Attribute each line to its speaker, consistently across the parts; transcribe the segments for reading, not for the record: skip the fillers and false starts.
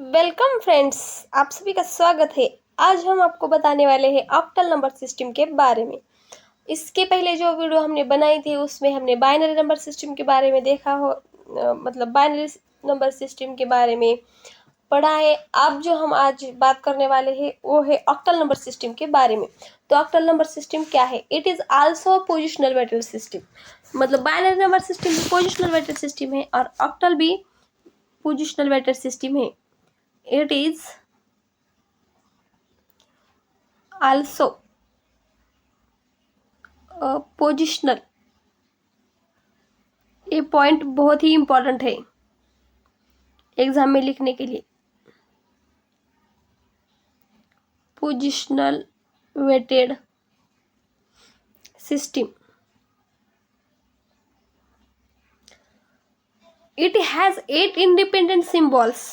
Speaker 1: Welcome friends, आप सभी का स्वागत है। आज हम आपको बताने वाले हैं ऑक्टल नंबर सिस्टम के बारे में। इसके पहले जो वीडियो हमने बनाई थी उसमें हमने बाइनरी नंबर सिस्टम के बारे में देखा हो, मतलब बाइनरी नंबर सिस्टम के बारे में पढ़ा है। अब जो हम आज बात करने वाले हैं वो है ऑक्टल नंबर सिस्टम के बारे में। तो ऑक्टल नंबर सिस्टम क्या है? It is also positional vector system. मतलब बाइनरी नंबर सिस्टम भी पोजिशनल वेक्टर सिस्टम है और ऑक्टल भी पोजिशनल वेक्टर सिस्टम है। It is also positional। ये पॉइंट बहुत ही इम्पोर्टेंट है एग्जाम में लिखने के लिए। Positional weighted system, it has 8 independent symbols.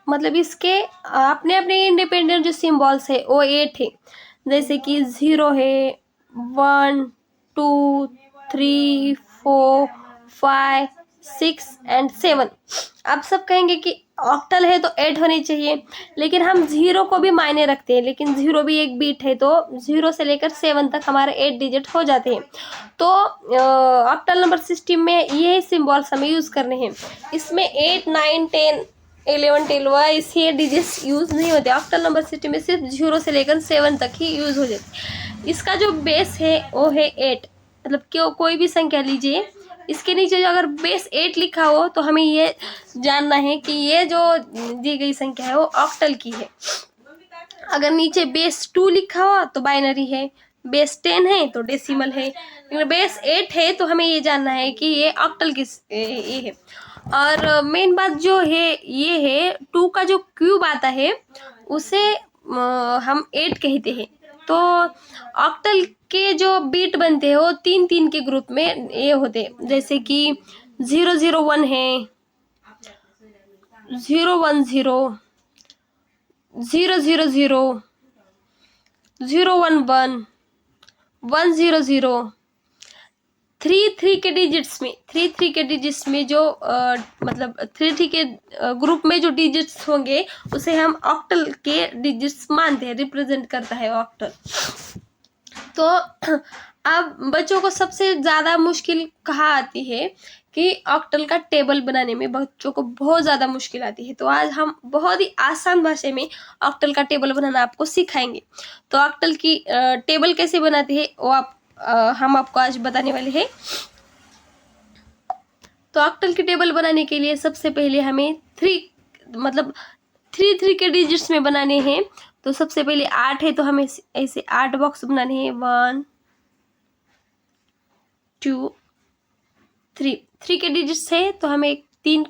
Speaker 1: मतलब इसके अपने अपने इंडिपेंडेंट जो सिम्बॉल्स है वो 8 है। जैसे कि 0 है, 1, 2, 3, 4, 5, 6 एंड 7। आप सब कहेंगे कि ऑक्टल है तो 8 होनी चाहिए, लेकिन हम 0 को भी मायने रखते हैं, लेकिन 0 भी एक बीट है, तो 0 से लेकर 7 तक हमारे 8 डिजिट हो जाते हैं। तो ऑक्टल नंबर सिस्टम में ये सिम्बॉल्स हमें यूज़ करने हैं। इसमें 8, 9, 10, 11, 12 इसे डिजिट्स यूज़ नहीं होते। ऑक्टल नंबर सिस्टम में सिर्फ 0 से लेकर 7 तक ही यूज़ हो जाते। इसका जो बेस है वो है 8। मतलब कि कोई भी संख्या लीजिए, इसके नीचे जो अगर बेस 8 लिखा हो तो हमें ये जानना है कि ये जो दी गई संख्या है वो ऑक्टल की है। अगर नीचे बेस 2 लिखा हो तो बाइनरी है, बेस 10 है तो डेसिमल है, लेकिन बेस 8 है तो हमें ये जानना है कि ये ऑक्टल किस ये है। और मेन बात जो है ये है 2 का जो क्यूब आता है उसे हम 8 कहते हैं। तो ऑक्टल के जो बीट बनते हैं वो 3-3 के ग्रुप में ये होते हैं। जैसे कि 001 है, 010, 000, 011, 100। 3 के डिजिट्स में जो मतलब 3 के ग्रुप में जो डिजिट्स होंगे उसे हम ऑक्टल के डिजिट्स मानते हैं, रिप्रेजेंट करता है ऑक्टल। तो अब बच्चों को सबसे ज़्यादा मुश्किल कहाँ आती है कि ऑक्टल का टेबल बनाने में बच्चों को बहुत ज़्यादा मुश्किल आती है। तो आज हम बहुत ही आसान भाषा में ऑक्टल का टेबल बनाना आपको सिखाएंगे। तो ऑक्टल की टेबल कैसे बनाते हैं वो हम आपको आज बताने वाले हैं। तो ऑक्टल की टेबल बनाने के लिए सबसे पहले हमें 3 के डिजिट्स में बनाने हैं। तो सबसे पहले 8 है तो हमें ऐसे 8 बॉक्स बनाने हैं। 1, 2, 3 के डिजिट्स है तो हमें 3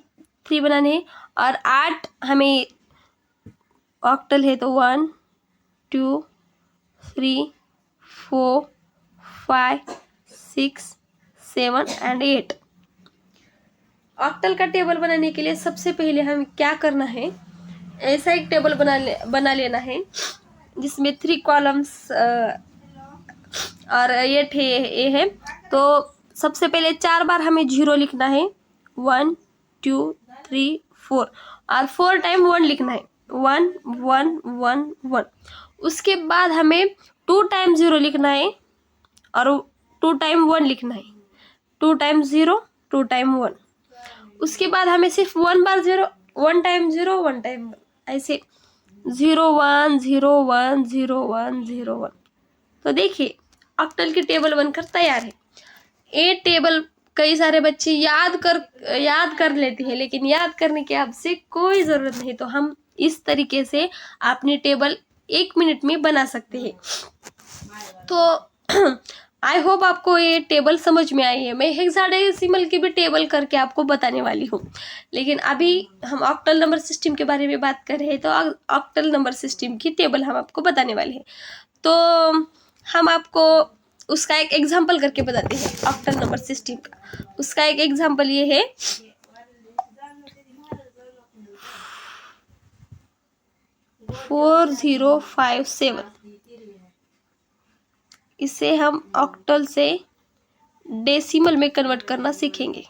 Speaker 1: बनाने हैं। और 8 हमें ऑक्टल है तो 1, 2, 3, 4, 5, 6, 7 एंड 8। ऑक्टल का टेबल बनाने के लिए सबसे पहले हमें क्या करना है, ऐसा एक टेबल बना लेना है जिसमें 3 कॉलम्स और ये है। तो सबसे पहले 4 बार हमें 0 लिखना है। 1, 2, 3, 4 और 4 टाइम 1 लिखना है। 1, 1, 1, 1। उसके बाद हमें 2 टाइम 0 लिखना है और 2 टाइम 1 लिखना है। 2 टाइम 0, 2 टाइम 1। उसके बाद हमें सिर्फ 1 बार 0, 1 टाइम 0, 1 टाइम 1, ऐसे 0, 1, 0, 1, 0, 1, 0, 1। तो देखिए ऑक्टल की टेबल बनकर तैयार है। ये टेबल कई सारे बच्चे याद कर लेते हैं, लेकिन याद करने की आपसे कोई ज़रूरत नहीं। तो हम इस तरीके से अपनी टेबल 1 मिनट में बना सकते हैं। तो आई होप आपको ये टेबल समझ में आई है। मैं हेक्साडेसिमल की भी टेबल करके आपको बताने वाली हूँ, लेकिन अभी हम ऑक्टल नंबर सिस्टम के बारे में बात कर रहे हैं। तो ऑक्टल नंबर सिस्टम की टेबल हम आपको बताने वाले हैं। तो हम आपको उसका एक एग्जाम्पल करके बताते हैं ऑक्टल नंबर सिस्टम का। उसका एक एग्जाम्पल ये है 4057। इसे हम ऑक्टल से डेसिमल में कन्वर्ट करना सीखेंगे।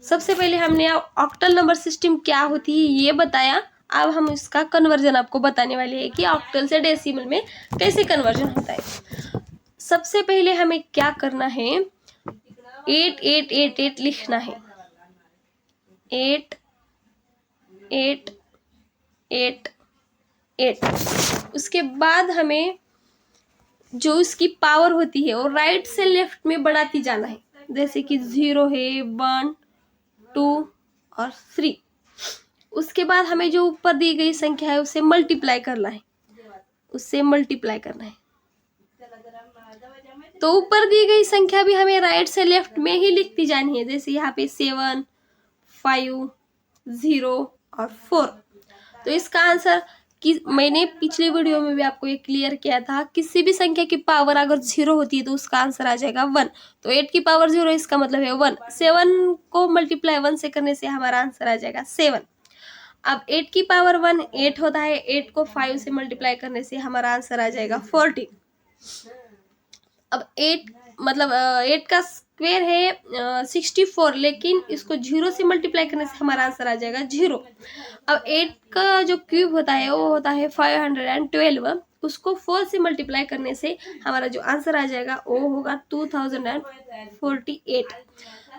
Speaker 1: सबसे पहले हमने ऑक्टल नंबर सिस्टम क्या होती है ये बताया। अब हम इसका कन्वर्जन आपको बताने वाले हैं कि ऑक्टल से डेसिमल में कैसे कन्वर्जन होता है। सबसे पहले हमें क्या करना है, 8888 लिखना है, 8888। उसके बाद हमें जो इसकी पावर होती है वो राइट से लेफ्ट में बढ़ाती जाना है, जैसे कि 0 है, 1 2 और 3। उसके बाद हमें जो ऊपर दी गई संख्या है उसे मल्टीप्लाई करना है, तो ऊपर दी गई संख्या भी हमें राइट से लेफ्ट में ही लिखती जानी है, जैसे यहाँ पे 7 5 0 और 4। तो इसका आंसर कि मैंने पिछले वीडियो में भी आपको ये क्लियर किया था, किसी भी संख्या की पावर अगर 0 होती है तो उसका आंसर आ जाएगा 1। तो 8 की पावर 0 इसका मतलब है 1। 7 को मल्टीप्लाई 1 से करने से हमारा आंसर आ जाएगा 7। अब 8 की पावर 1 8 होता है, 8 को 5 से मल्टीप्लाई करने से हमारा आंसर आ जाएगा 14। अब 8 मतलब 8 का स्क्वायर है 64, लेकिन इसको 0 से मल्टीप्लाई करने से हमारा आंसर आ जाएगा 0। अब 8 का जो क्यूब होता है वो होता है 512, उसको 4 से मल्टीप्लाई करने से हमारा जो आंसर आ जाएगा वो होगा 2048।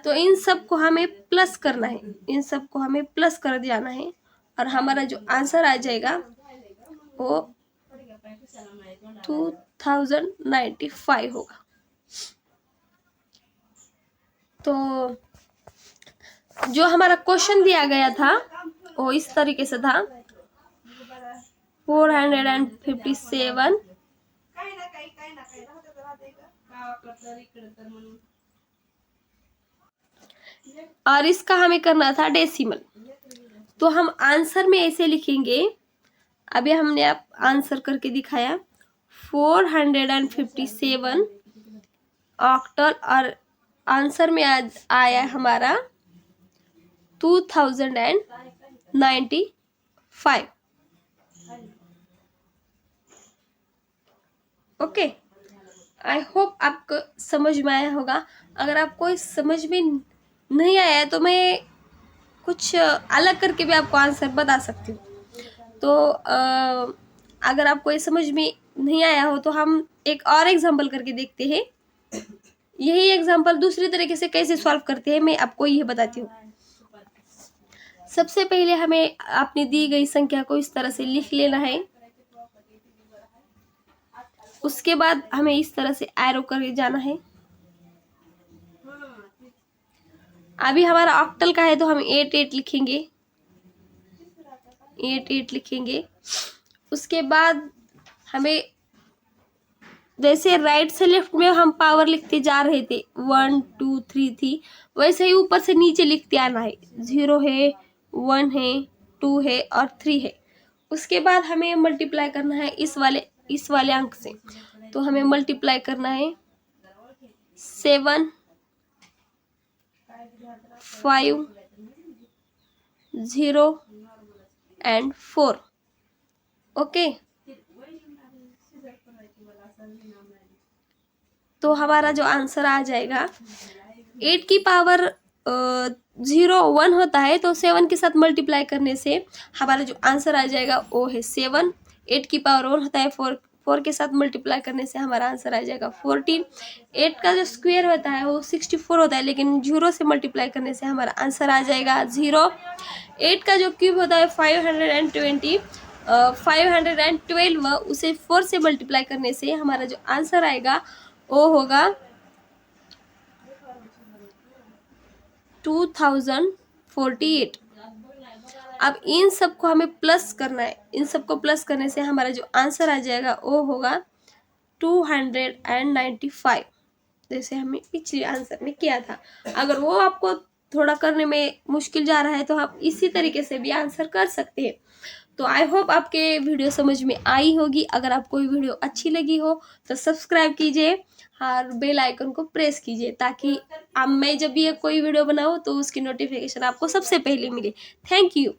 Speaker 1: तो इन सब को हमें प्लस करना है, इन सब को हमें प्लस कर जाना है और हमारा जो आंसर आ जाएगा वो 2095 होगा। तो जो हमारा क्वेश्चन दिया गया था वो इस तरीके से था, 457 और इसका हमें करना था डेसिमल। तो हम आंसर में ऐसे लिखेंगे, अभी हमने आप आंसर करके दिखाया 457 ऑक्टल और आंसर में आज आया हमारा 2095। ओके, आई होप आपको समझ में आया होगा। अगर आपको इस समझ में नहीं आया तो मैं कुछ अलग करके भी आपको आंसर बता सकती हूँ। तो अगर आपको ये समझ में नहीं आया हो तो हम एक और एग्जांपल करके देखते हैं। यही एग्जांपल दूसरी तरीके से कैसे सॉल्व करते हैं मैं आपको यह बताती हूँ। सबसे पहले हमें अपनी दी गई संख्या को इस तरह से लिख लेना है, उसके बाद हमें इस तरह से एरो करके जाना है। अभी हमारा ऑक्टल का है तो हम 88 लिखेंगे, 88 लिखेंगे। उसके बाद हमें जैसे राइट से लेफ्ट में हम पावर लिखते जा रहे थे 1 2 3 थी, वैसे ही ऊपर से नीचे लिखते आना है, 0 है, 1 है, 2 है और 3 है। उसके बाद हमें मल्टीप्लाई करना है इस वाले अंक से, तो हमें मल्टीप्लाई करना है 7 5 0 and 4। ओके, तो हमारा जो आंसर आ जाएगा 8 की पावर 0 1 होता है, तो 7 के साथ मल्टीप्लाई करने से हमारा जो आंसर आ जाएगा वो है 7। 8 की पावर 1 होता है, 4 के साथ मल्टीप्लाई करने से हमारा आंसर आ जाएगा 14। 8 का जो स्क्वायर होता है वो 64 होता है, लेकिन 0 से मल्टीप्लाई करने से हमारा आंसर आ जाएगा 0। 8 का जो क्यूब होता है 512, उसे 4 से मल्टीप्लाई करने से हमारा जो आंसर आएगा वो होगा 2048। अब इन सबको हमें प्लस करना है, इन सबको प्लस करने से हमारा जो आंसर आ जाएगा वो होगा 295, जैसे हमें पिछले आंसर में किया था। अगर वो आपको थोड़ा करने में मुश्किल जा रहा है तो आप इसी तरीके से भी आंसर कर सकते हैं। तो आई होप आपके वीडियो समझ में आई होगी। अगर आपको ये वीडियो अच्छी लगी हो तो सब्सक्राइब कीजिए और बेल आइकन को प्रेस कीजिए, ताकि अब मैं जब भी कोई वीडियो बनाऊँ तो उसकी नोटिफिकेशन आपको सबसे पहले मिले। Thank you.